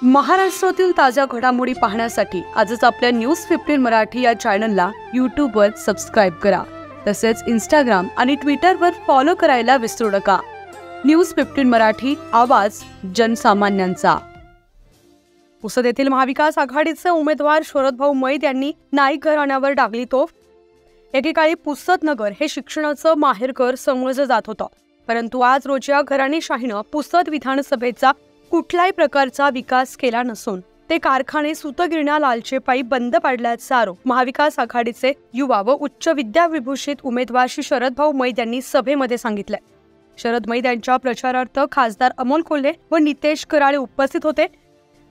महाराष्ट्रातील ताज्या घडामोडी पाहण्यासाठी आजच आपल्या न्यूज15 मराठी या चॅनलला यूट्यूबवर सबस्क्राईब करा. तसेच इंस्टाग्राम आणि ट्विटरवर फॉलो करायला विसरू नका. न्यूज15 मराठी, आवाज जनसामान्यांचा. पुसद येथील महाविकास आघाडीचे उमेदवार शरदभाऊ मैद यांनी नाईक घराण्यावर डागली तोफ. एकेकाळी पुसद नगर हे शिक्षणाचं माहेरघर समजलं जात होतं, परंतु आज रोजी या घराणेशाहीनं पुसद विधानसभेचा कुठल्याही प्रकारचा विकास केला नसून ते कारखाने, सूतगिरण्या, लालचे पाईप बंद पाडल्याचा आरोप महाविकास आघाडीचे युवा व उच्च विद्याविभूषित उमेदवार श्री शरदभाऊ मैद यांनी सभेमध्ये सांगितले. शरद मैद यांच्या प्रचारार्थ खासदार अमोल कोल्हे व नितेश कराळे उपस्थित होते.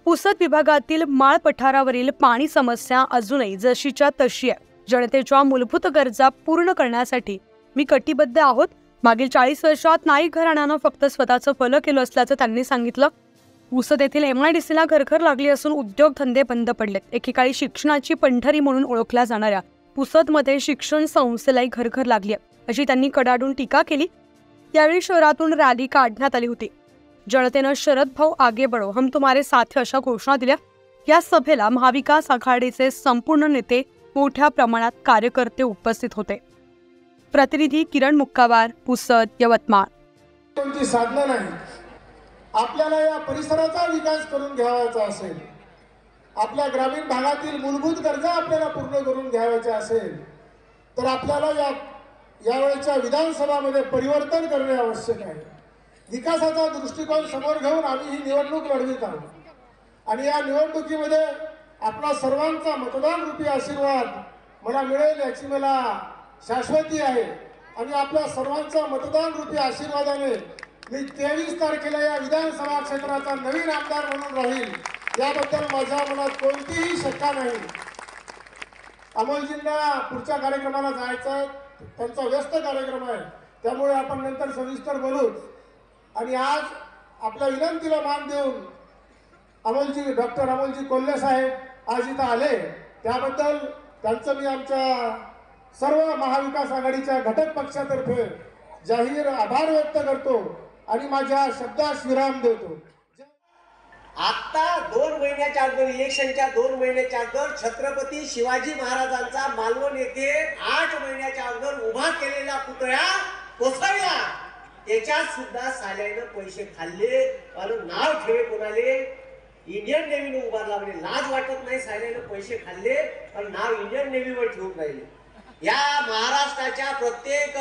पुसद विभागातील माळ पठारावरील पाणी समस्या अजूनही जशीच्या तशी आहे. जनतेच्या मूलभूत गरजा पूर्ण करण्यासाठी मी कटिबद्ध आहोत. मागील 40 वर्षात नाईक घराण्यानं फक्त स्वतःचं फलं केलं असल्याचं त्यांनी सांगितलं. पुसद येथील MIDCला घरघर लागली असून उद्योगधंदे बंद पडलेत. एकेकाळी शिक्षणाची पंढरी म्हणून ओळखल्या जाणाऱ्या पुसदमध्ये शिक्षण संस्थेलाही घरघर लागली आहे, अशी त्यांनी कडाडून टीका केली. यावेळी शहरातून रॅली काढण्यात आली होती. जनतेनं शरद भाऊ आगे बढो, हम तुम्हारे साथ अशा घोषणा दिल्या. या सभेला महाविकास आघाडीचे संपूर्ण नेते, मोठ्या प्रमाणात कार्यकर्ते उपस्थित होते. प्रतिनिधी किरण मुक्कावार, पुसद, यवतमाळ. कोणती साधनं नाही. आपल्याला या परिसराचा विकास करून घ्यायचा असेल, आपल्या ग्रामीण भागातील मूलभूत गरजा आपल्याला पूर्ण करून घ्यायच्या असेल, तर आपल्याला यावेळेच्या विधानसभामध्ये परिवर्तन करणे आवश्यक आहे. विकासाचा दृष्टिकोन समोर घेऊन आम्ही ही निवडणूक लढवित आहोत आणि या निवडणुकीमध्ये आपला सर्वांचा मतदान रूपी आशीर्वाद मला मिळेल याची मला शाश्वती आहे. आणि आपल्या सर्वांचा मतदान रूपी आशीर्वादाने मी 23 तारखेला या विधानसभा क्षेत्राचा नवीन आमदार म्हणून राहील, याबद्दल माझ्या मनात कोणतीही शंका नाही. अमोलजींना पुढच्या कार्यक्रमाला जायचं, त्यांचा व्यस्त कार्यक्रम आहे, त्यामुळे आपण नंतर सविस्तर बोलू. आणि आज आपल्या विनंतीला मान देऊन डॉक्टर अमोलजी कोल्हे साहेब आज इथं आले, त्याबद्दल त्यांचं मी आमच्या सर्व महाविकास आघाडीच्या घटक पक्षातर्फे जाहीर आभार व्यक्त करतो आणि माझ्या शब्दास विराम देतो. आता 2 महिन्याच्या अगोदर, इलेक्शनच्या 2 महिन्याच्या अगोदर छत्रपती शिवाजी महाराजांचा मालवण येथे 8 महिन्याच्या अगोदर उभा केलेला पुतळा कोसळला. त्याच्यात सुद्धा साल्यानं पैसे खाल्ले आणि नाव ठेवे कोणाले, इंडियन नेव्हीने उभारला. म्हणजे लाज वाटत नाही, साल्यानं पैसे खाल्ले आणि नाव इंडियन नेव्हीवर ठेवून राहिले. या महाराष्ट्राच्या प्रत्येक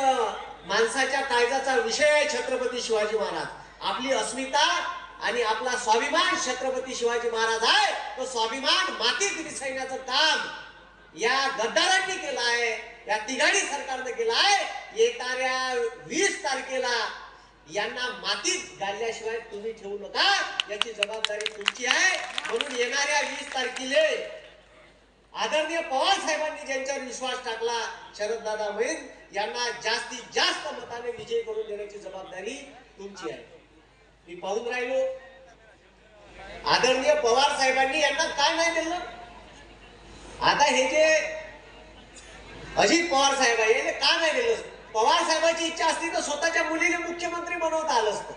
माणसाच्या काळजाचा विषय छत्रपती शिवाजी महाराज. आपली अस्मिता आणि आपला स्वाभिमान छत्रपती शिवाजी महाराज आहे. तो स्वाभिमान मातीत मिसळण्याचं काम या गद्दारांनी केलं आहे, या तिघाणी सरकारनं केलं आहे. येणाऱ्या 20 तारखेला यांना मातीत घालल्याशिवाय तुम्ही ठेवू नका, याची जबाबदारी तुमची आहे. म्हणून येणाऱ्या 20 तारखेला आदरणीय पवार साहेबांनी ज्यांच्यावर विश्वास टाकला, शरददादा मैद यांना जास्तीत जास्त मताने विजय करून देण्याची जबाबदारी तुमची आहे. मी पाहून राहिलो, आदरणीय पवार साहेबांनी यांना काय नाही दिलं. आता हे जे अजित पवार साहेब आहे, याने का नाही दिलं. पवार साहेबांची इच्छा असती तर स्वतःच्या मुलीने मुख्यमंत्री बनवता आलं असतं,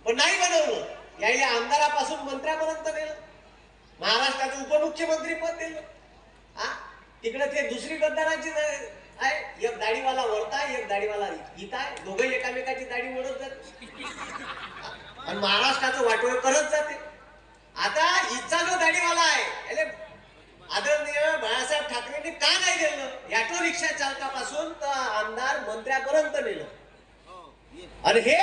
पण नाही बनवलं. याने आमदारापासून मंत्र्यापर्यंत नेलं, महाराष्ट्राचं उपमुख्यमंत्री पद दिलं. तिकडे ते दुसरी गद्दारांची आहे, एक दाढीवाला वरताय, एक दाढीवाला इथं आहे. दोघे एकामेकाची दाढी ओढत जाते आणि महाराष्ट्राचं वाटोळ करत जाते. आता इथचा जो दाढीवाला आहे, याले आदरणीय बाळासाहेब ठाकरेंनी का नाही दिलं. ऑटो रिक्षा चालकापासून तर आमदार मंत्र्यापर्यंत नेलं. आणि हे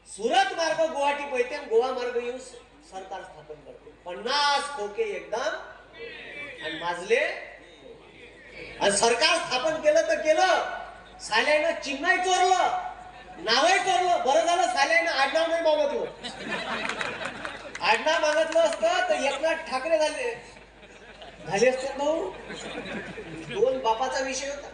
सुरत मार्ग गुवाहाटी पैठण गोवा मार्ग येऊन सरकार स्थापन करते. 50 खोके एकदम आणि माजले आणि सरकार स्थापन केलं तर केलं. साल्यानं चिन्हही चोरलं, नावही चोरलं. बरं झालं साल्यानं आडनाव नाही मागितलं. आडनाव मागितलं असतं तर एकनाथ ठाकरे झाले असते. भाऊ 2 बापाचा विषय होता.